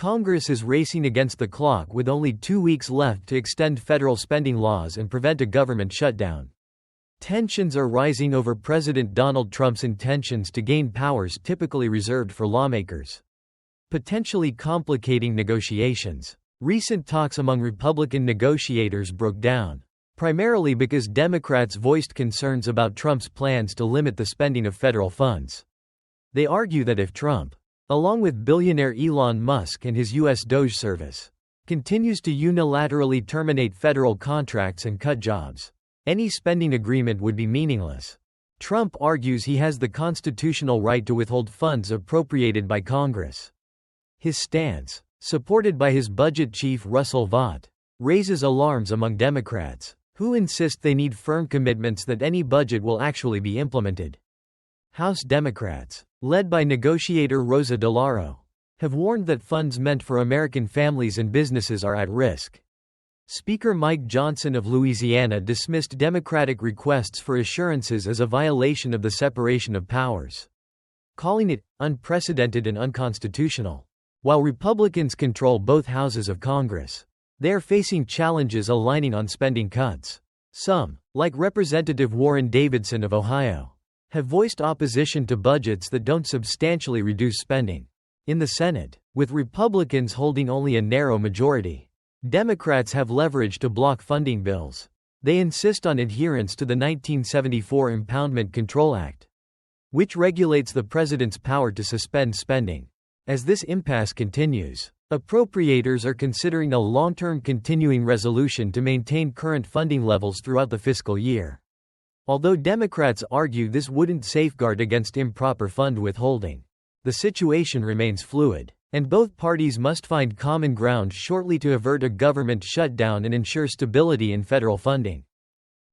Congress is racing against the clock with only 2 weeks left to extend federal spending laws and prevent a government shutdown. Tensions are rising over President Donald Trump's intentions to gain powers typically reserved for lawmakers, potentially complicating negotiations. Recent talks among Republican negotiators broke down, primarily because Democrats voiced concerns about Trump's plans to limit the spending of federal funds. They argue that if Trump, along with billionaire Elon Musk and his U.S. DOJ service, continues to unilaterally terminate federal contracts and cut jobs, any spending agreement would be meaningless. Trump argues he has the constitutional right to withhold funds appropriated by Congress. His stance, supported by his budget chief Russell Vought, raises alarms among Democrats, who insist they need firm commitments that any budget will actually be implemented. House Democrats, led by negotiator Rosa DeLauro, have warned that funds meant for American families and businesses are at risk. Speaker Mike Johnson of Louisiana dismissed Democratic requests for assurances as a violation of the separation of powers, calling it unprecedented and unconstitutional. While Republicans control both houses of Congress, they are facing challenges aligning on spending cuts. Some, like Representative Warren Davidson of Ohio, have voiced opposition to budgets that don't substantially reduce spending. In the Senate, with Republicans holding only a narrow majority, Democrats have leverage to block funding bills. They insist on adherence to the 1974 Impoundment Control Act, which regulates the president's power to suspend spending. As this impasse continues, appropriators are considering a long-term continuing resolution to maintain current funding levels throughout the fiscal year. Although Democrats argue this wouldn't safeguard against improper fund withholding, the situation remains fluid, and both parties must find common ground shortly to avert a government shutdown and ensure stability in federal funding.